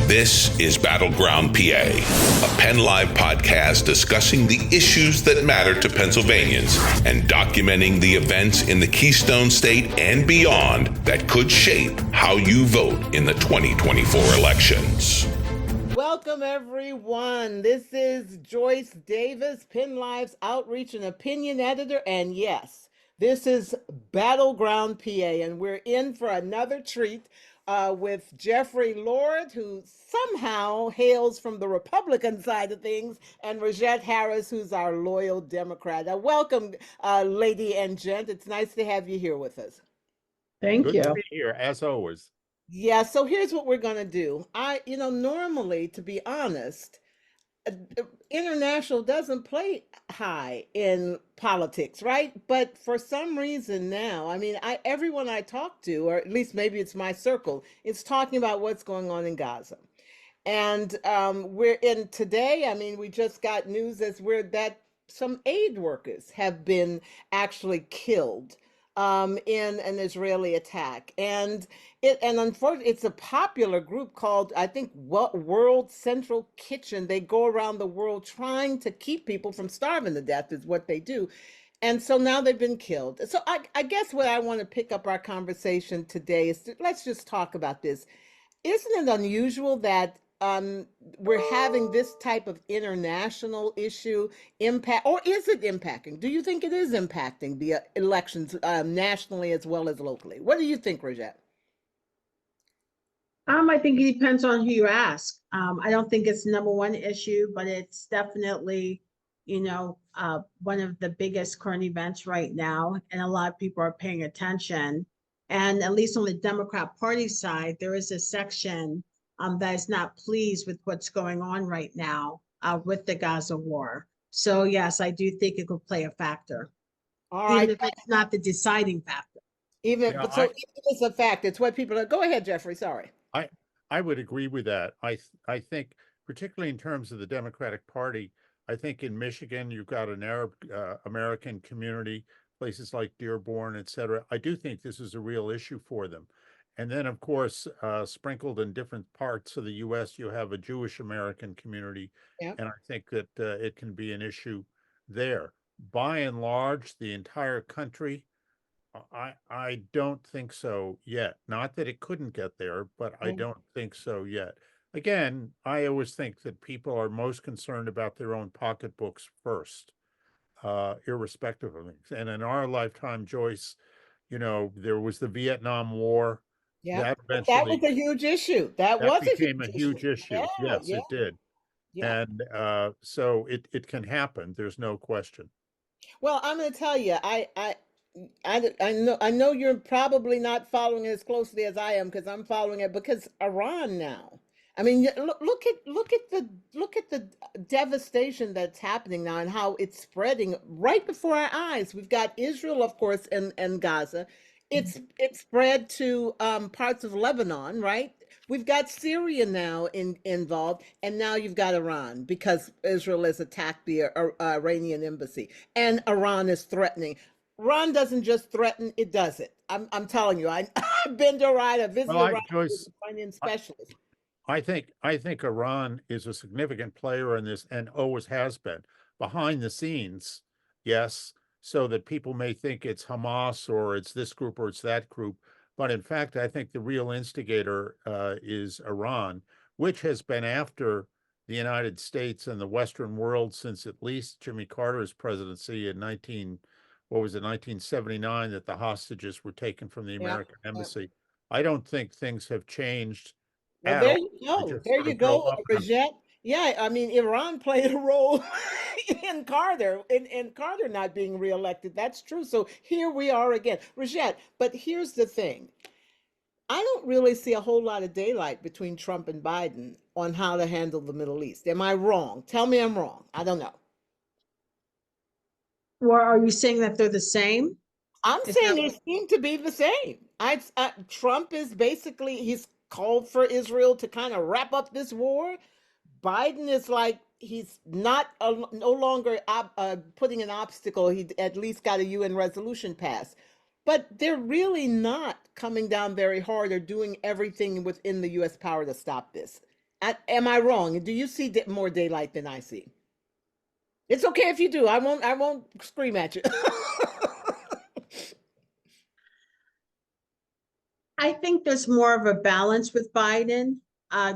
This is Battleground PA, a PennLive podcast discussing the issues that matter to Pennsylvanians and documenting the events in the Keystone State and beyond that could shape how you vote in the 2024 elections. Welcome, everyone. This is Joyce Davis, PennLive's Outreach and Opinion Editor. And yes, this is Battleground PA, and we're in for another treat with Jeffrey Lord, who somehow hails from the Republican side of things, and Rogette Harris, who's our loyal Democrat. Welcome, lady and gent. It's nice to have you here with us. Thank Good you. to be here, as always. Yeah, so here's what we're going to do. Normally, to be honest, international doesn't play high in politics, right? But for some reason now, everyone I talk to, or at least maybe it's my circle, is talking about what's going on in Gaza. And we're in today, we just got news that some aid workers have been actually killed in an Israeli attack. And unfortunately, it's a popular group called, I think, World Central Kitchen. They go around the world trying to keep people from starving to death is what they do. And so now they've been killed. So I guess what I want to pick up our conversation today is let's just talk about this. Isn't it unusual that we're having this type of international issue impact, or is it impacting? Do you think it is impacting the elections nationally as well as locally? What do you think, Rogette? I think it depends on who you ask. I don't think it's the number one issue, but it's definitely, one of the biggest current events right now, and a lot of people are paying attention. And at least on the Democrat Party side, there is a section that is not pleased with what's going on right now with the Gaza war. So yes, I do think it could play a factor, even if it's not the deciding factor. It is a fact. It's what people are. Go ahead, Jeffrey. Sorry. I would agree with that. I think, particularly in terms of the Democratic Party, I think in Michigan you've got an Arab American community, places like Dearborn, et cetera. I do think this is a real issue for them. And then, of course, sprinkled in different parts of the U.S., you have a Jewish American community. Yeah. And I think that it can be an issue there. By and large, the entire country, I don't think so yet. Not that it couldn't get there, but I don't think so yet. Again, I always think that people are most concerned about their own pocketbooks first, irrespective of things. And in our lifetime, Joyce, there was the Vietnam War. Yeah, that was a huge issue. That became a huge issue. Yeah, yes, yeah. It did. Yeah. And so it can happen. There's no question. Well, I'm going to tell you, I know you're probably not following it as closely as I am, because I'm following it because Iran now. Look at the devastation that's happening now and how it's spreading right before our eyes. We've got Israel, of course, and Gaza. It's spread to parts of Lebanon, right? We've got Syria now involved, and now you've got Iran because Israel has attacked the Iranian embassy, and Iran is threatening. Iran doesn't just threaten; it does it. I'm telling you. I've been to Iran. I visited Iran with Iranian specialists. I think Iran is a significant player in this, and always has been behind the scenes. Yes. So that people may think it's Hamas or it's this group or it's that group. But in fact, I think the real instigator is Iran, which has been after the United States and the Western world since at least Jimmy Carter's presidency in 1979, that the hostages were taken from the American embassy. I don't think things have changed. Well, there you go. There you go, Rogette. Yeah, Iran played a role in Carter, in Carter not being reelected. That's true. So here we are again, Rogette. But here's the thing. I don't really see a whole lot of daylight between Trump and Biden on how to handle the Middle East. Am I wrong? Tell me I'm wrong. I don't know. Or are you saying that they're the same? I'm saying they seem to be the same. Trump is basically, he's called for Israel to kind of wrap up this war. Biden is like, he's not no longer putting an obstacle. He at least got a UN resolution passed. But they're really not coming down very hard or doing everything within the U.S. power to stop this. Am I wrong? Do you see more daylight than I see? It's okay if you do. I won't scream at you. I think there's more of a balance with Biden.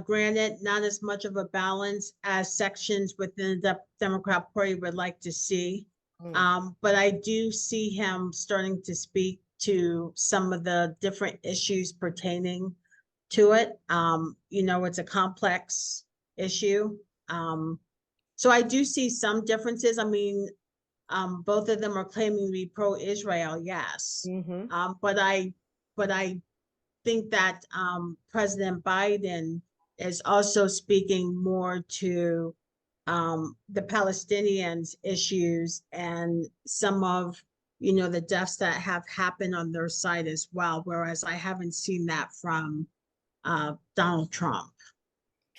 Granted, not as much of a balance as sections within the Democrat Party would like to see. But I do see him starting to speak to some of the different issues pertaining to it. It's a complex issue. So I do see some differences. I mean, both of them are claiming to be pro-Israel, yes. But I think that President Biden is also speaking more to the Palestinians issues and some of the deaths that have happened on their side as well, whereas I haven't seen that from Donald Trump.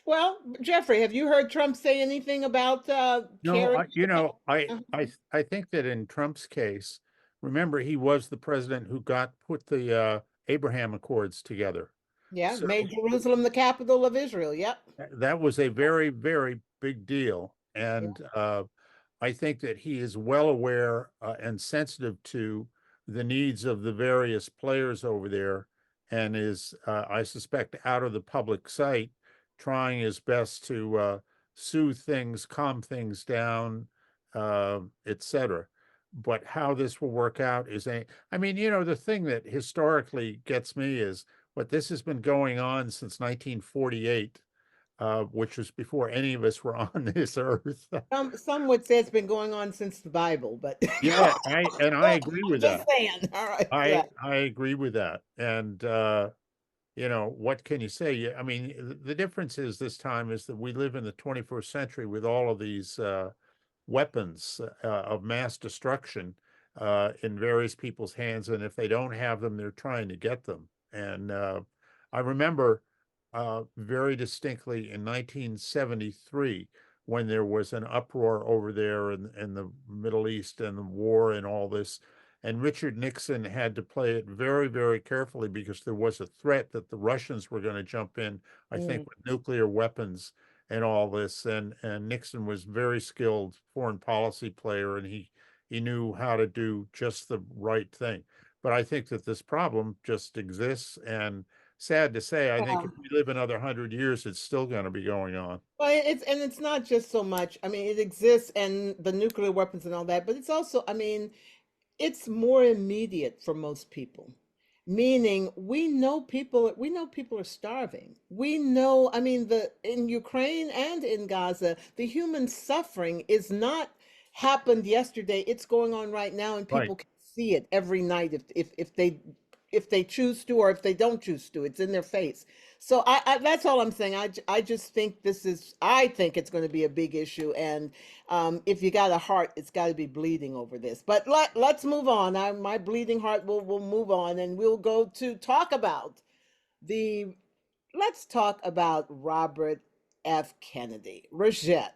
Well, Jeffrey, have you heard Trump say anything about No, caring? I think that in Trump's case, remember, he was the president who put the Abraham Accords together. Yeah, So made Jerusalem the capital of Israel. Yep. that was a very, very big deal. And I think that he is well aware and sensitive to the needs of the various players over there, and is, I suspect, out of the public sight, trying his best to soothe things, calm things down, etc. But how this will work out is the thing that historically gets me is this has been going on since 1948. Which was before any of us were on this earth. Some would say it's been going on since the Bible, but Yeah, I agree with just that. saying. All right. Yeah. I agree with that. And what can you say? I mean, the difference is this time is that we live in the 21st century with all of these weapons of mass destruction in various people's hands, and if they don't have them, they're trying to get them. And I remember very distinctly in 1973 when there was an uproar over there in the Middle East and the war and all this. And Richard Nixon had to play it very, very carefully because there was a threat that the Russians were going to jump in, I think, with nuclear weapons and all this. And Nixon was very skilled foreign policy player, and he knew how to do just the right thing. But I think that this problem just exists, and sad to say, I think if we live another 100 years, it's still going to be going on. Well, it's not just so much. I mean, it exists and the nuclear weapons and all that, but it's also, I mean, it's more immediate for most people. Meaning we know people are starving. We know, I mean, in Ukraine and in Gaza, the human suffering is not happened yesterday. It's going on right now, and people can see it every night if they choose to, or if they don't choose to. It's in their face. So I that's all I'm saying. I just think I think it's going to be a big issue, and if you got a heart, it's got to be bleeding over this. But let's move on. My bleeding heart will move on, and we'll go to talk about let's talk about Robert F. Kennedy. Rogette,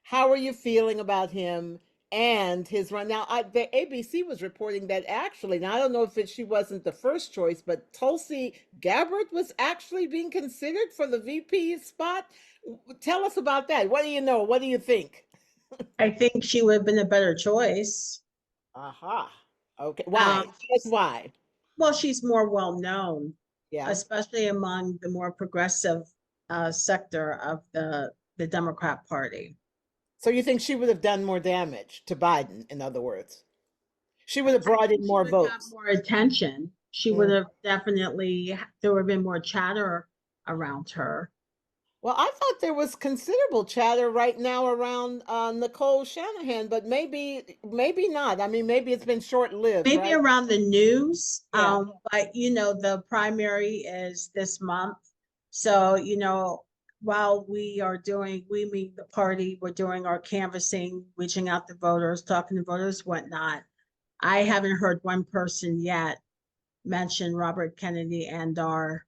how are you feeling about him and his run? Now, the ABC was reporting that actually, now I don't know if she wasn't the first choice, but Tulsi Gabbard was actually being considered for the VP spot. Tell us about that. What do you know? What do you think? I think she would have been a better choice. Aha. Okay. Why? Yes, why? Well, she's more well known, Yeah. especially among the more progressive sector of the Democrat Party. So you think she would have done more damage to Biden, in other words? She would have brought in more votes. More attention. She would have definitely, there would have been more chatter around her. Well, I thought there was considerable chatter right now around Nicole Shanahan, but maybe not. I mean, maybe it's been short-lived. Maybe right? around the news. Yeah. But the primary is this month. So, while we mean the party, we're doing our canvassing, reaching out to voters, talking to voters, whatnot. I haven't heard one person yet mention Robert Kennedy and our.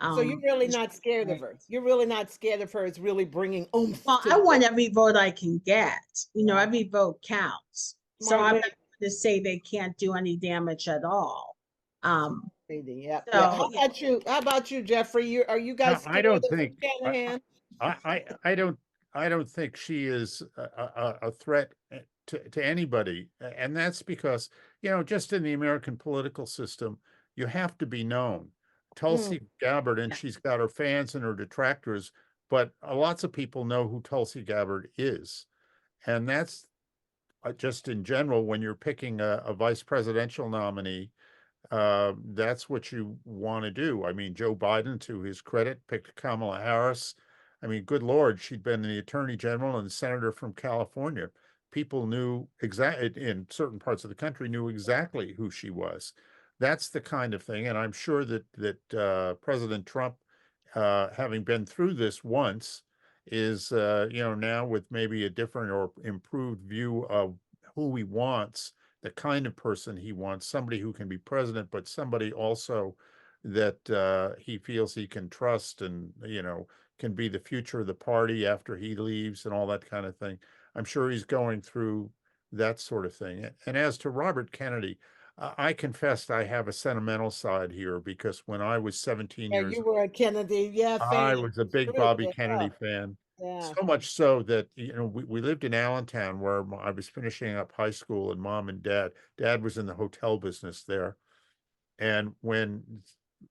So you're really not scared of her. You're really not scared of her. It's really bringing oomph. Well, I want every vote I can get. Every vote counts. So I'm not going to say they can't do any damage at all. Yeah. How about you? How about you, Jeffrey? Are you guys? I don't think. Shanahan? I don't think she is a threat to anybody. And that's because, just in the American political system, you have to be known. Mm. Tulsi Gabbard, and Yeah. she's got her fans and her detractors, but lots of people know who Tulsi Gabbard is. And that's just in general, when you're picking a vice presidential nominee, that's what you want to do. I mean, Joe Biden, to his credit, picked Kamala Harris. I mean, good Lord, she'd been the attorney general and senator from California. People knew exactly, in certain parts of the country, knew exactly who she was. That's the kind of thing. And I'm sure that President Trump, having been through this once, is, now with maybe a different or improved view of who he wants, the kind of person he wants, somebody who can be president, but somebody also that he feels he can trust and, can be the future of the party after he leaves and all that kind of thing. I'm sure he's going through that sort of thing. And as to Robert Kennedy, I confessed I have a sentimental side here because when I was 17 Yeah, years you old, were a Kennedy, yeah, fan I was a big too. Bobby Yeah, Kennedy fan. yeah. So much so that, we lived in Allentown where I was finishing up high school, and mom and dad was in the hotel business there. And when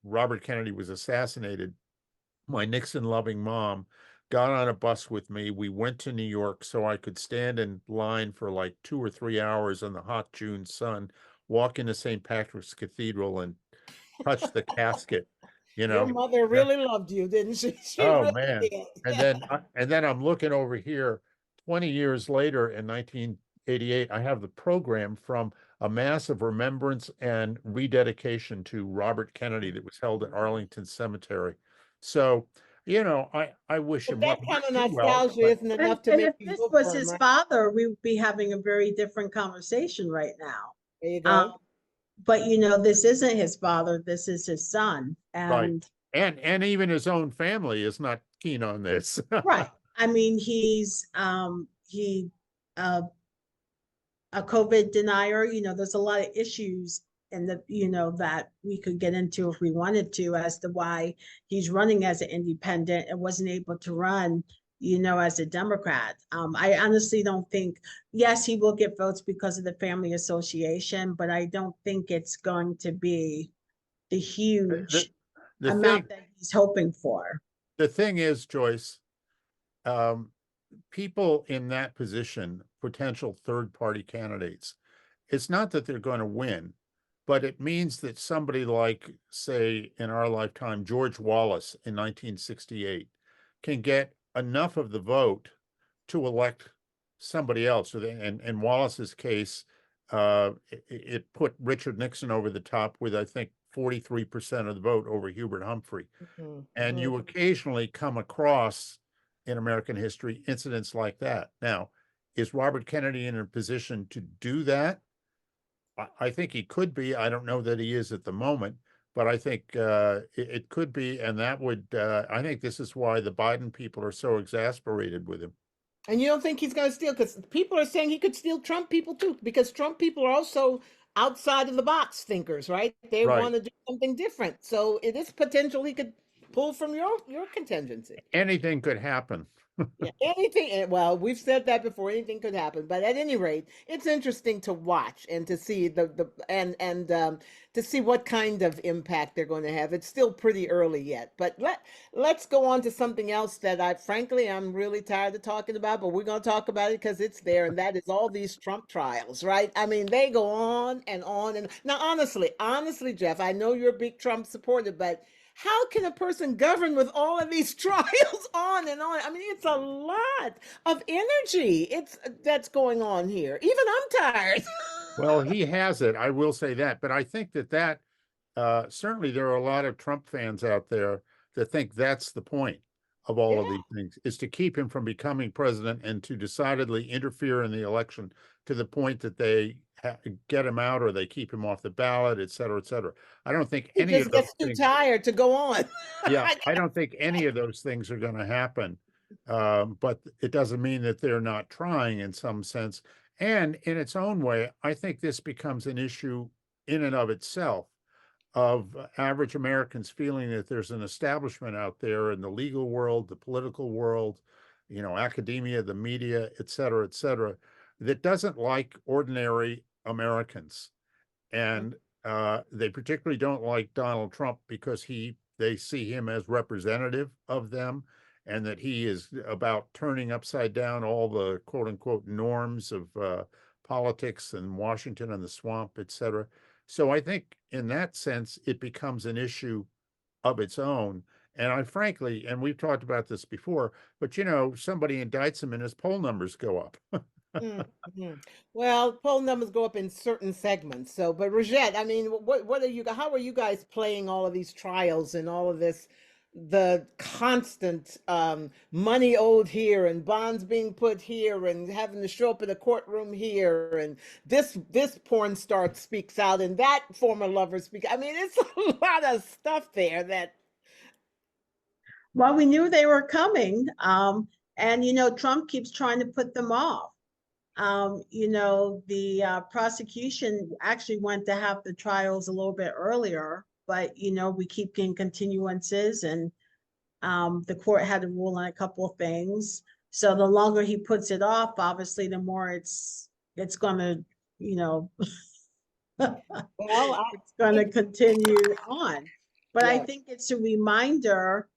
Robert Kennedy was assassinated, my Nixon loving mom got on a bus with me. We went to New York so I could stand in line for like 2 or 3 hours in the hot June sun, walk into St. Patrick's Cathedral and touch the casket, you Your know. mother really loved you, didn't she? She Oh really man. did. And then I'm looking over here 20 years later in 1988, I have the program from a massive remembrance and rededication to Robert Kennedy that was held at Arlington Cemetery. So, I wish But him well, that kind not of too well, nostalgia but isn't And, enough to and make if you this vote was for him, his right? father, we would be having a very different conversation right now. There you Um, go. but this isn't his father, this is his son. right. And And even his own family is not keen on this. right. I mean, he uh a COVID denier. There's a lot of issues and that we could get into if we wanted to as to why he's running as an independent and wasn't able to run, as a Democrat. I honestly don't think, yes, he will get votes because of the family association, but I don't think it's going to be the The, huge the thing, amount that he's hoping for. the thing is, Joyce, um, people in that position, potential third party candidates, it's not that they're going to win, but it means that somebody like, say, in our lifetime, George Wallace in 1968 can get enough of the vote to elect somebody else. So in Wallace's case, it put Richard Nixon over the top with, I think, 43% of the vote over Hubert Humphrey. Mhm, And mhm. you occasionally come across in American history incidents like that. Now, is Robert Kennedy in a position to do that? I think he could be. I don't know that he is at the moment, but I think it could be. And that would, I think this is why the Biden people are so exasperated with him. And you don't think he's going to steal? Because people are saying he could steal Trump people too. Because Trump people are also outside of the box thinkers, right? They Right. want to do something different. So it is potential he could pull from your contingency. Anything could happen. Yeah, anything. Well, we've said that before. Anything could happen, but at any rate, it's interesting to watch and to see the to see what kind of impact they're going to have. It's still pretty early yet, but let's go on to something else that I'm really tired of talking about, but we're going to talk about it because it's there, and that is all these Trump trials, right? I mean, they go on and on and now. Honestly, Jeff, I know you're a big Trump supporter, but how can a person govern with all of these trials on and on? I mean, it's a lot of energy. It's that's going on here. Even I'm tired. Well, he has it. I will say that. But I think that certainly there are a lot of Trump fans out there that think that's the point of all Yeah. of these things, is to keep him from becoming president and to decidedly interfere in the election to the point that they get him out or they keep him off the ballot, et cetera, et cetera. I don't think He any of just those gets too things. tired to go on. Yeah, I don't think any of those things are going to happen. But it doesn't mean that they're not trying in some sense. And in its own way, I think this becomes an issue in and of itself. of average Americans feeling that there's an establishment out there in the legal world, the political world, academia, the media, et cetera, that doesn't like ordinary Americans. And they particularly don't like Donald Trump because they see him as representative of them, and that he is about turning upside down all the quote unquote norms of politics and Washington and the swamp, et cetera. So I think in that sense, it becomes an issue of its own. And I frankly, and we've talked about this before, but somebody indicts him and his poll numbers go up. Mhm. Well, poll numbers go up in certain segments. So, but Rogette, I mean, how are you guys playing all of these trials and all of this, the constant money owed here and bonds being put here and having to show up in a courtroom here and this porn star speaks out and that former lover speaks. I mean, it's a lot of stuff there that. Well, we knew they were coming. And Trump keeps trying to put them off. The prosecution actually went to have the trials a little bit earlier, but we keep getting continuances, and the court had to rule on a couple of things. So the longer he puts it off, obviously, the more it's gonna, Well, it's gonna continue on. But I yeah. think it's a reminder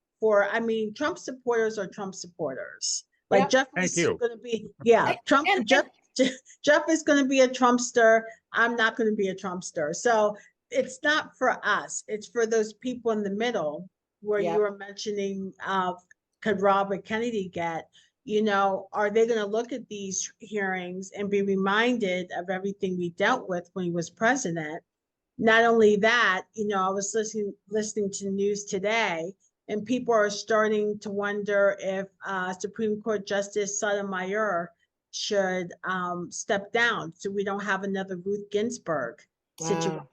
Trump supporters are Trump supporters. Like Yep. Jeff Thank is you. going to be, yeah, Trump. And- Jeff is going to be a Trumpster. I'm not going to be a Trumpster. So it's not for us. It's for those people in the middle where Yep. you were mentioning. Could Robert Kennedy get? Are they going to look at these hearings and be reminded of everything we dealt with when he was president? Not only that, I was listening to the news today, and people are starting to wonder if Supreme Court Justice Sotomayor should step down so we don't have another Ruth Ginsburg situation.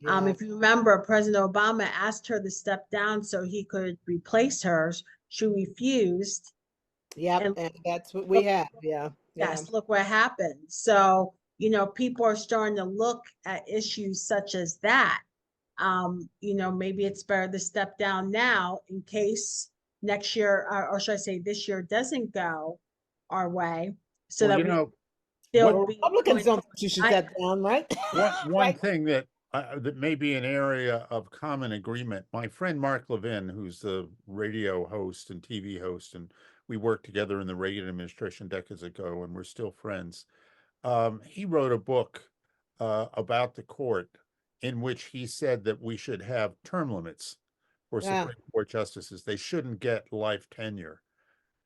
Yeah. If you remember, President Obama asked her to step down so he could replace her. She refused. Yep, and that's what we have. Yeah. Yes, look what happened. So, people are starting to look at issues such as that. Maybe it's better to step down now in case next year, or should I say this year, doesn't go our way. So Well, that we Well, Republicans don't think you should step down, right? one thing that may be an area of common agreement. My friend Mark Levin, who's the radio host and TV host, and we worked together in the Reagan administration decades ago, and we're still friends. He wrote a book about the court in which he said that we should have term limits for Supreme Court justices. They shouldn't get life tenure.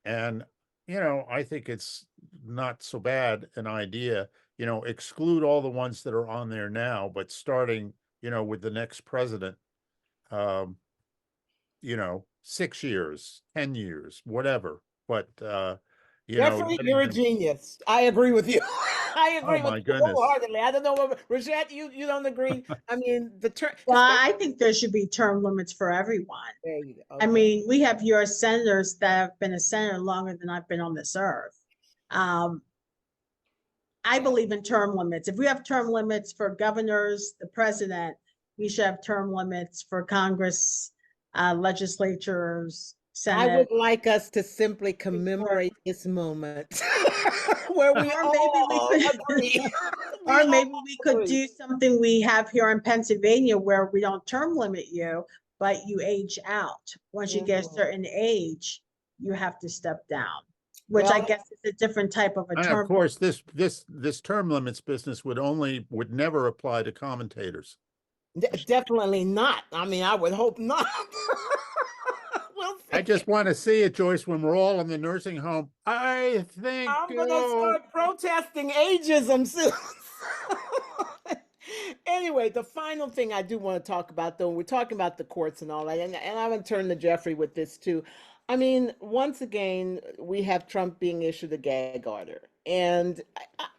And, I think it's not so bad an idea, exclude all the ones that are on there now, but starting, with the next president, 6 years, 10 years, whatever. But, Jeffrey, you're a genius. I agree with you. I agree with you wholeheartedly. I don't know what Rogette, you don't agree. I mean, the term. Well, I think there should be term limits for everyone. There you go. Okay. We have U.S. senators that have been a senator longer than I've been on this earth. I believe in term limits. If we have term limits for governors, the president, we should have term limits for Congress, legislatures, Senate. I would like us to simply commemorate this moment where we all agree. Or maybe we could do something we have here in Pennsylvania where we don't term limit you, but you age out. Once you get a certain age, you have to step down, which I guess is a different type of a term. And of course, this term limits business would never apply to commentators. Definitely not. I mean, I would hope not. We'll see. I just want to see it, Joyce, when we're all in the nursing home. I think I'm going to start protesting ageism soon. Anyway, the final thing I do want to talk about, though, we're talking about the courts and all that, and I'm going to turn to Jeffrey with this too. I mean, once again, we have Trump being issued a gag order, and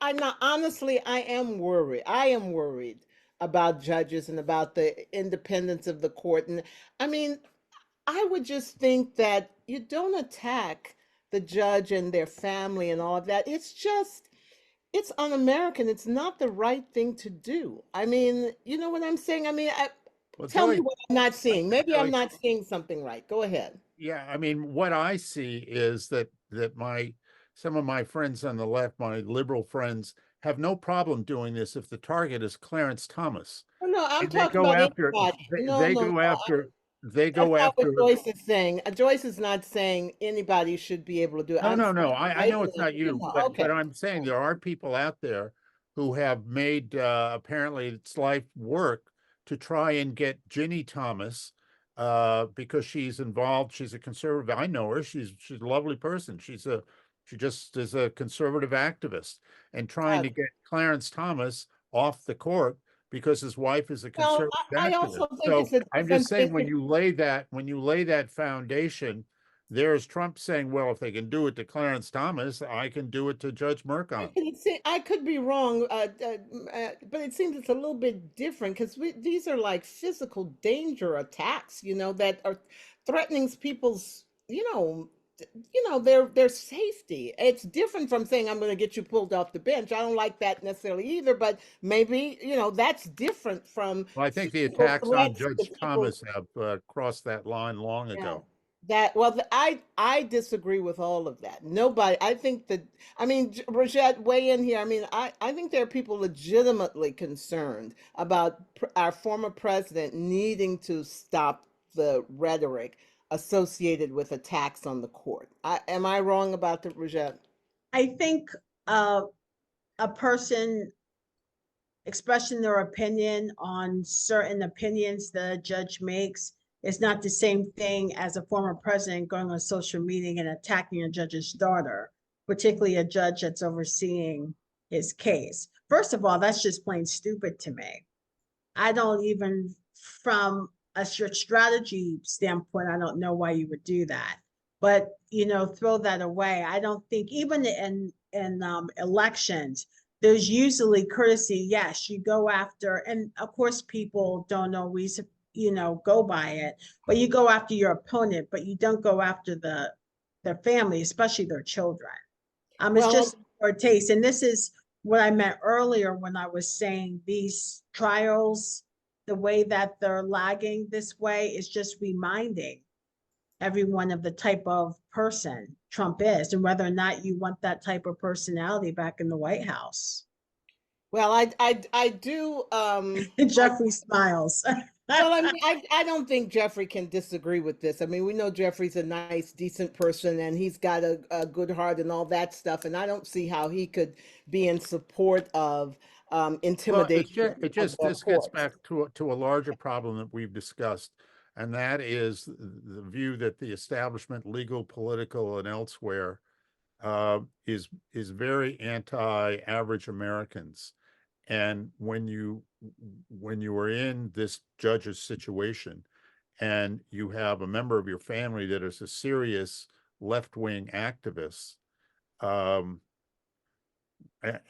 I'm not, honestly, I am worried. I am worried about judges and about the independence of the court. And I mean, I would just think that you don't attack the judge and their family and all of that. It's un-American. It's not the right thing to do. I mean, you know what I'm saying? I mean, Well, Tell me Joyce, what I'm not seeing. Maybe I'm Joyce, not seeing something right. Go ahead. yeah, I mean, what I see is that some of my friends on the left, my liberal friends, have no problem doing this if the target is Clarence Thomas. Oh, no, I'm And they talking go about after anybody. they, No, they no, go no. after they That's go not what after Joyce is saying. Joyce is not saying anybody should be able to do it. no, I'm no, saying, no. I right know it's now, not you you, know, but okay. I'm saying there are people out there who have made apparently it's life work to try and get Ginny Thomas because she's involved. She's a conservative. I know her. She's a lovely person. She just is a conservative activist and trying Uh, to get Clarence Thomas off the court because his wife is a well, conservative I activist. also think So it's a I'm just difference. saying when you lay that foundation, there's Trump saying, well, if they can do it to Clarence Thomas, I can do it to Judge Merchan. I could be wrong, but it seems it's a little bit different because these are like physical danger attacks, that are threatening people's, their safety. It's different from saying I'm going to get you pulled off the bench. I don't like that necessarily either, but maybe, that's different from Well, I think the physical attacks on threats to Judge people. Thomas have crossed that line long Yeah. ago. I disagree with all of that. Nobody, I think that, I mean, Rogette, weigh in here. I mean, I think there are people legitimately concerned about our former president needing to stop the rhetoric associated with attacks on the court. Am I wrong about that, Rogette? I think uh, a person expressing their opinion on certain opinions the judge makes is not the same thing as a former president going on social media and attacking a judge's daughter, particularly a judge that's overseeing his case. First of all, that's just plain stupid to me. I don't even, from a strategy standpoint, I don't know why you would do that. But throw that away. I don't think even in elections, there's usually courtesy. Yes, you go after, and of course, people don't always go by it, but you go after your opponent, but you don't go after their family, especially their children. It's Well, just poor taste, and this is what I meant earlier when I was saying these trials, the way that they're lagging this way is just reminding everyone of the type of person Trump is and whether or not you want that type of personality back in the White House. well, I do, Jeffrey smiles. well, I mean, I don't think Jeffrey can disagree with this. I mean, we know Jeffrey's a nice, decent person and he's got a good heart and all that stuff. And I don't see how he could be in support of Well, intimidation of the this gets courts. back to a larger problem that we've discussed, and that is the view that the establishment, legal, political, and elsewhere, is very anti-average Americans. And when you are in this judge's situation and you have a member of your family that is a serious left-wing activist, um,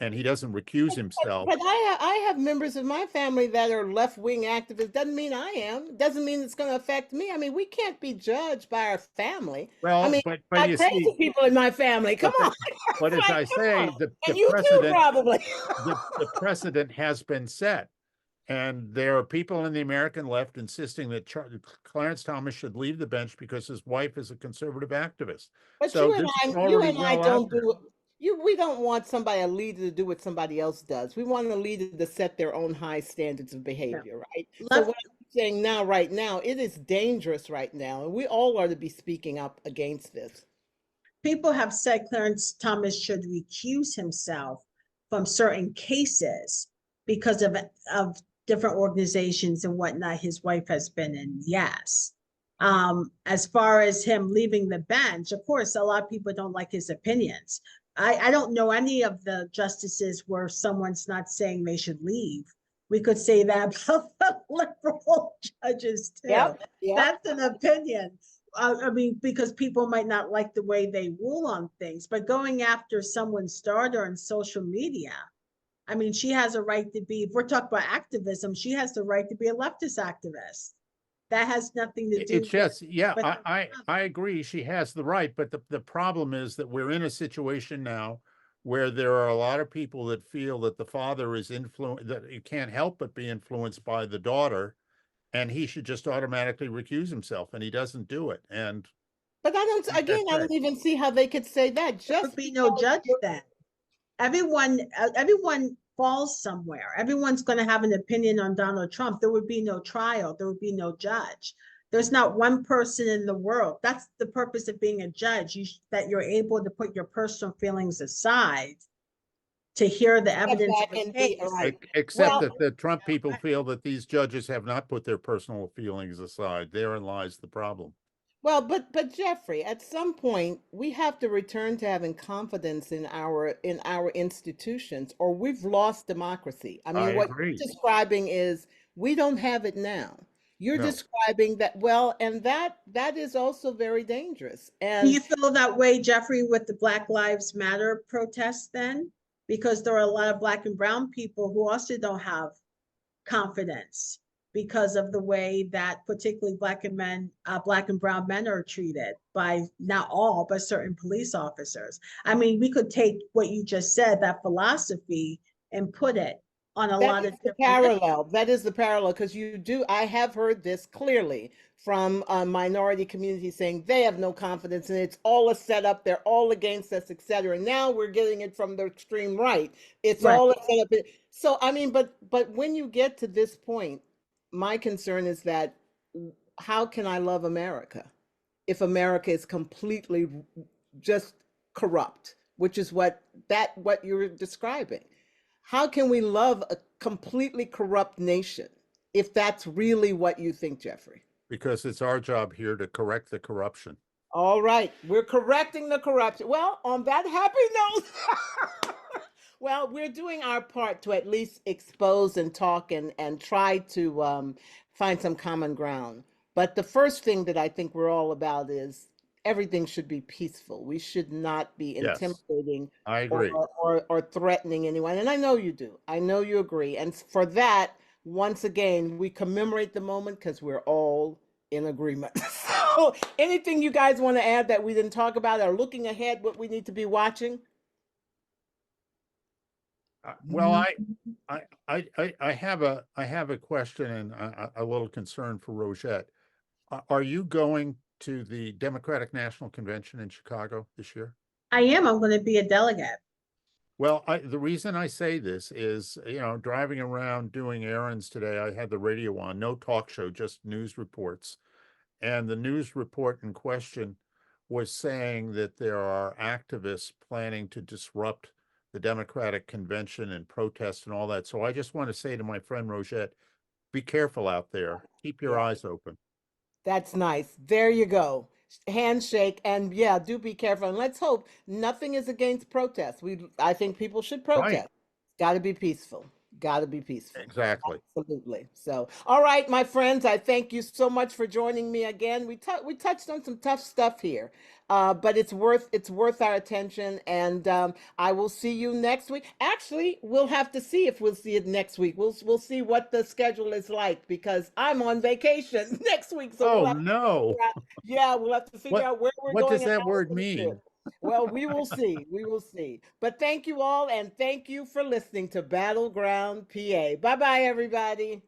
and he doesn't recuse himself. But I have members of my family that are left wing activists. Doesn't mean I am. Doesn't mean it's going to affect me. I mean, we can't be judged by our family. I Well, mean, but I you crazy see, people in my family. Come but on, but as like, I come say, on, and you too probably. the precedent has been set. And there are people in the American left insisting that Clarence Thomas should leave the bench because his wife is a conservative activist. But So this is you already and I well out don't there. do we don't want somebody, a leader, to do what somebody else does. We want a leader to set their own high standards of Yeah. behavior, right? So Left what I'm saying now, right now, it is dangerous right now, and we all are to be speaking up against this. people have said Clarence Thomas should recuse himself from certain cases because of different organizations and whatnot his wife has been in. Yes. As far as him leaving the bench, of course, a lot of people don't like his opinions. I don't know any of the justices where someone's not saying they should leave. We could say that about the liberal judges too. Yep, yep. That's an opinion. I mean, because people might not like the way they rule on things, but going after someone's starter on social media, I mean, she has a right to be, if we're talking about activism, she has the right to be a leftist activist. That has nothing to do It's just, yeah, with I agree. She has the right, but the problem is that we're in a situation now where there are a lot of people that feel that the father is that you can't help but be influenced by the daughter. and he should just automatically recuse himself, and he doesn't do it. And But I don't, like again, I said, don't even see how they could say that. There Just would be no because judge then. Everyone falls somewhere. Everyone's going to have an opinion on Donald Trump. There would be no trial. There would be no judge. There's not one person in the world. That's the purpose of being a judge, that you're able to put your personal feelings aside to hear the step evidence back of a and be case. right. except Well, that the Trump people feel that these judges have not put their personal feelings aside. Therein lies the problem. well, but Jeffrey, at some point we have to return to having confidence in our institutions, or we've lost democracy. I I mean, what agree. you're describing is we don't have it now. You're No. describing that, well, and that is also very dangerous. Do And you feel that way, Jeffrey, with the Black Lives Matter protests then? Because there are a lot of Black and brown people who also don't have confidence because of the way that particularly Black and brown men are treated by not all, but certain police officers. I mean, we could take what you just said, that philosophy, and put it on a that lot is of the different issues. parallel. That is the parallel, because I have heard this clearly from a minority community saying they have no confidence and it's all a setup. They're all against us, etc. Now we're getting it from the extreme right. It's Right. all a setup. So I mean, but when you get to this point, my concern is that how can I love America if America is completely just corrupt, which is what you're describing? How can we love a completely corrupt nation if that's really what you think, Jeffrey? Because it's our job here to correct the corruption. All right, we're correcting the corruption. Well, on that happy note, well, we're doing our part to at least expose and talk and try to find some common ground. But the first thing that I think we're all about is everything should be peaceful. We should not be Yes, intimidating I or, agree. or threatening anyone. And I know you do. I know you agree. And for that, once again, we commemorate the moment because we're all in agreement. So, anything you guys want to add that we didn't talk about, or looking ahead, what we need to be watching? Well, I have a question and a little concern for Rogette. Are you going to the Democratic National Convention in Chicago this year? I am. I'm going to be a delegate. Well, the reason I say this is, driving around doing errands today, I had the radio on, no talk show, just news reports. And the news report in question was saying that there are activists planning to disrupt the Democratic convention and protest and all that. So I just want to say to my friend Rogette, be careful out there. Keep your Yeah. eyes open. That's nice. There you go. Handshake, and yeah, do be careful. And let's hope nothing is against protests. I think people should Right. protest. Got to be peaceful. Got to be peaceful. Exactly. Absolutely. So, all right, my friends, I thank you so much for joining me again. We touched on some tough stuff here, but it's worth our attention. And I will see you next week. Actually, we'll have to see if we'll see it next week. We'll see what the schedule is like, because I'm on vacation next week. So Oh, no. yeah, we'll have to figure out where we're What going does and that how we're word going to do mean? it. Well, we will see. We will see. But thank you all, and thank you for listening to Battleground PA. Bye bye, everybody.